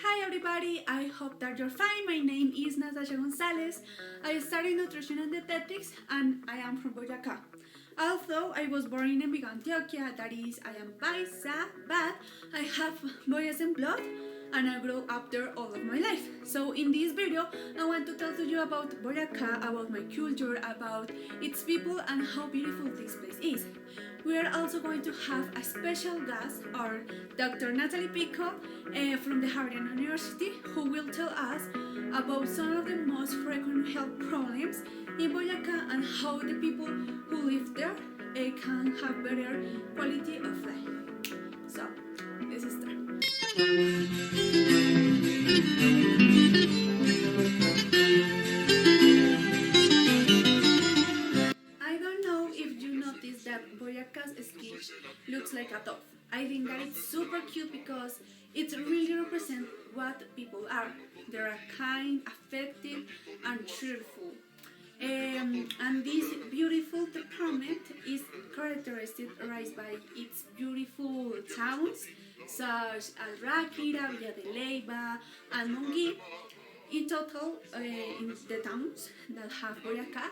Hi everybody, I hope that you're fine. My name is Natasha González. I study nutrition and dietetics and I am from Boyacá. Although I was born in Pico, Antioquia, that is, I am Paisa, but I have Boyacan blood and I grew up there all of my life. So in this video, I want to tell to you about Boyacá, about my culture, about its people and how beautiful this place is. We are also going to have a special guest, our Dr. Nathali Pico from the Harvard University, who will tell us about some of the most frequent health problems in Boyacá and how the people who live there can have better quality of life. So, let's start. I don't know if you noticed that Boyacá's sketch looks like a dove. I think that it's super cute because it really represents what people are. They are kind, affective, and cheerful. And this beautiful department is characterized by its beautiful towns such as Ráquira, Villa de Leyva, and Monguí. In total, in the towns that have Boyacá,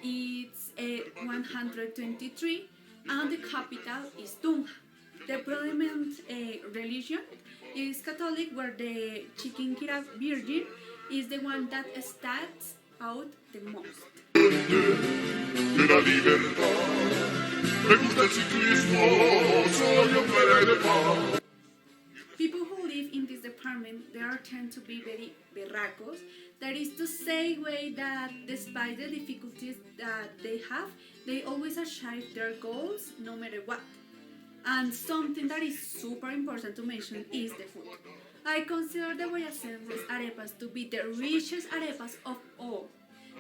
it's 123, and the capital is Tunja. The predominant religion is Catholic, where the Chiquinquirá Virgin is the one that stands out the most. De la libertad, me gusta el ciclismo, soy hombre de paz. People who live in this department, they are tend to be very berracos. That is to say, way that despite the difficulties that they have, they always achieve their goals no matter what. And something that is super important to mention is the food. I consider the Boyacenses arepas to be the richest arepas of all.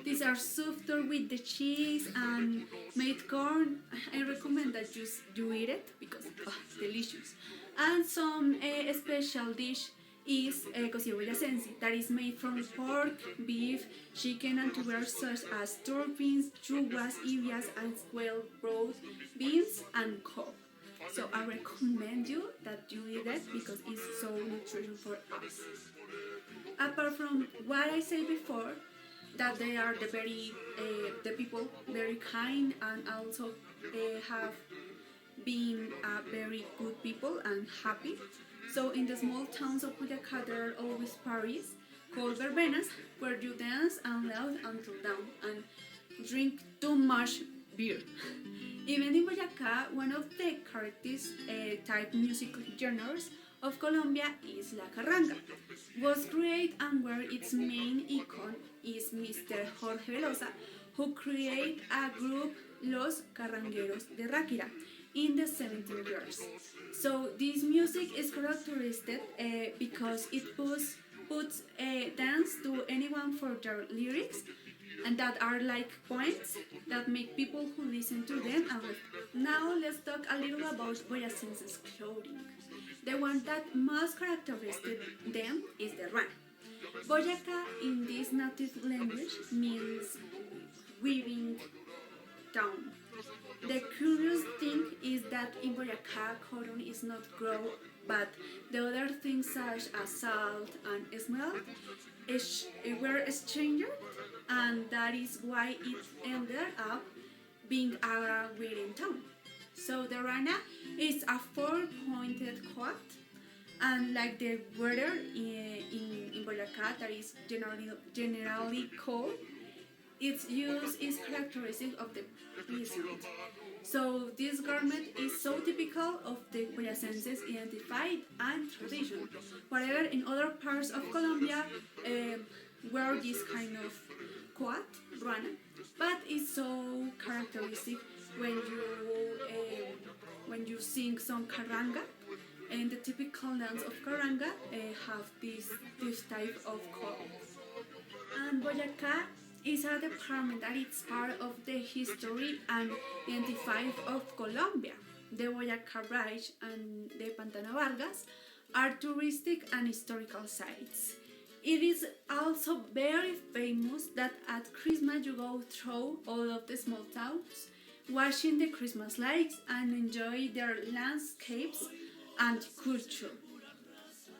These are stuffed with the cheese and made corn. I recommend that you eat it because it's delicious. And some special dish is cocido boyacense that is made from pork, beef, chicken, and tubers such as turpins, chubas, ibias, as well broad beans and cob. So I recommend you that you eat it because it's so nutritious for us. Apart from what I said before, that they are the people very kind and also have been very good people and happy. So in the small towns of Boyacá there are always parties called verbenas where you dance and laugh until dawn and drink too much beer. Even in Boyacá, one of the characteristic type music genres of Colombia is la carranga. Was created and where its main icon is Mr. Jorge Velosa, who created a group Los Carrangueros de Ráquira in the 17th years. So this music is characteristic because it puts dance to anyone for their lyrics and that are like poems that make people who listen to them laugh. Now let's talk a little about Boyacenses clothing. The one that most characteristic them is the rana. Boyacá in this native language means weaving town. The curious thing is that in Boyacá, cotton is not grown, but the other things such as salt and smelt were exchanged, and that is why it ended up being a weaving town. So the rana is a four-pointed quad, and like the weather in Boyacá, that is generally cold, its use is characteristic of the peasant. So this garment is so typical of the Boyacenses identified and tradition. Wherever in other parts of Colombia wear this kind of quad, rana, but it's so characteristic when you sing some carranga, and the typical dance of carranga have this type of clothes. And Boyacá is a department that is part of the history and identified of Colombia. The Boyacá Bridge and the Pantano Vargas are touristic and historical sites. It is also very famous that at Christmas you go through all of the small towns, watching the Christmas lights and enjoy their landscapes and culture.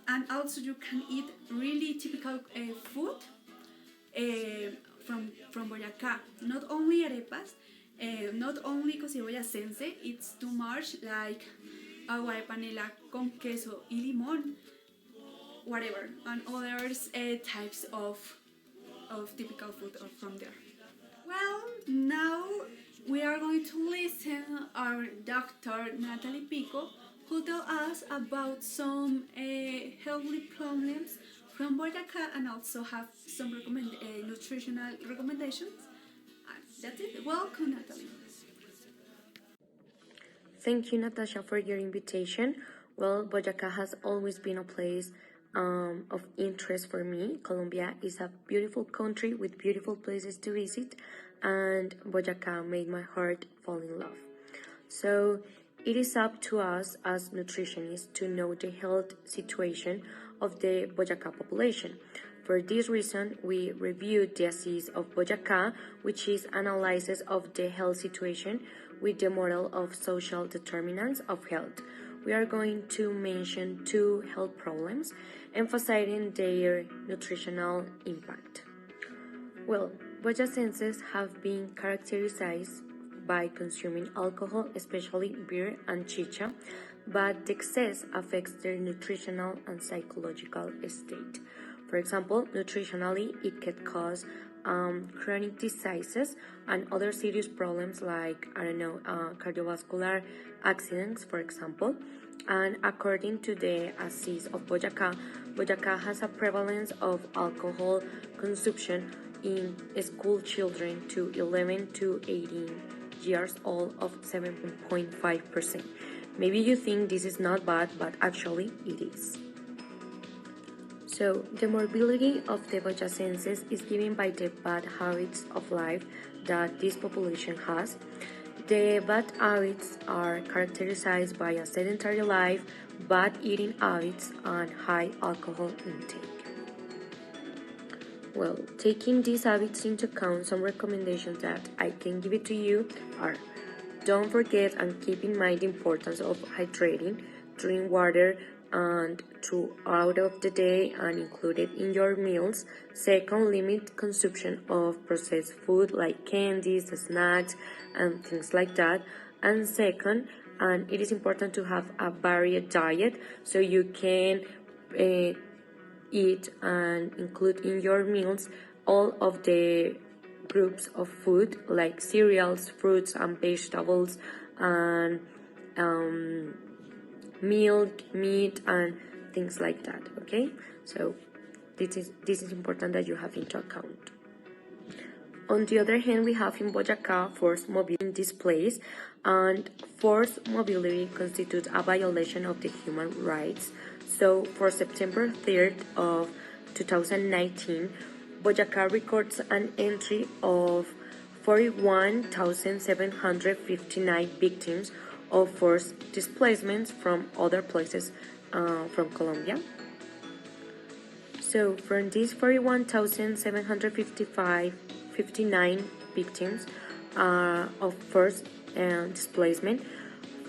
and also you can eat really typical food from Boyacá. Not only arepas, not only cocido boyacense, it's too much like agua de panela con queso y limón, whatever, and others types of typical food from there. Well, now we are going to listen our doctor Nathali Pico, who tell us about some healthy problems from Boyacá and also have some nutritional recommendations. And that's it. Welcome, Nathali. Thank you, Natasha, for your invitation. Well, Boyacá has always been a place of interest for me. Colombia is a beautiful country with beautiful places to visit, and Boyacá made my heart fall in love. So it is up to us as nutritionists to know the health situation of the Boyacá population. For this reason, we reviewed the Assise of Boyacá, which is analysis of the health situation with the model of social determinants of health. We are going to mention 2 health problems, emphasizing their nutritional impact. Well, Boyacenses have been characterized by consuming alcohol, especially beer and chicha, but the excess affects their nutritional and psychological state. For example, nutritionally, it can cause chronic diseases and other serious problems like, cardiovascular accidents, for example. And according to the Assise of Boyacá, Boyacá has a prevalence of alcohol consumption in school children to 11 to 18 years old of 7.5%. Maybe you think this is not bad, but actually it is. So, the morbidity of the Boyacenses is given by the bad habits of life that this population has. The bad habits are characterized by a sedentary life, bad eating habits, and high alcohol intake. Well, taking these habits into account, some recommendations that I can give it to you are: don't forget and keep in mind the importance of hydrating, drink water and throughout of the day and include it in your meals. Second, limit consumption of processed food like candies, snacks, and things like that. And second, and it is important to have a varied diet so you can eat and include in your meals all of the groups of food like cereals, fruits and vegetables, and milk, meat, and things like that. Okay, so this is important that you have into account. On the other hand, we have in Boyacá forced mobility in this place, and forced mobility constitutes a violation of the human rights. So for September 3rd of 2019, Boyacá records an entry of 41,759 victims of forced displacements from other places from Colombia. So from these 41,759 victims of forced displacement,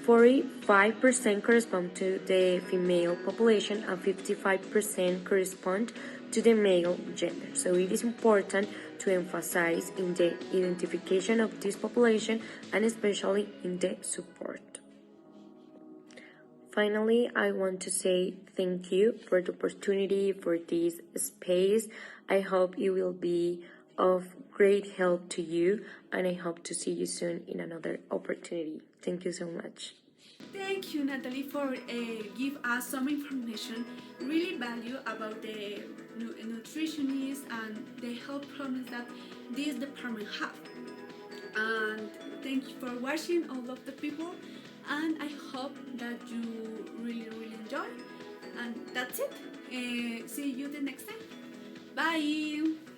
45% correspond to the female population and 55% correspond to the male gender. So it is important to emphasize in the identification of this population and especially in the support. Finally, I want to say thank you for the opportunity, for this space. I hope it will be of great help to you, and I hope to see you soon in another opportunity. Thank you so much. Thank you, Nathali, for give us some information, really value about the nutritionists and the health problems that this department have. And thank you for watching, all of the people, and I hope that you really enjoy. And that's it. See you the next time. Bye.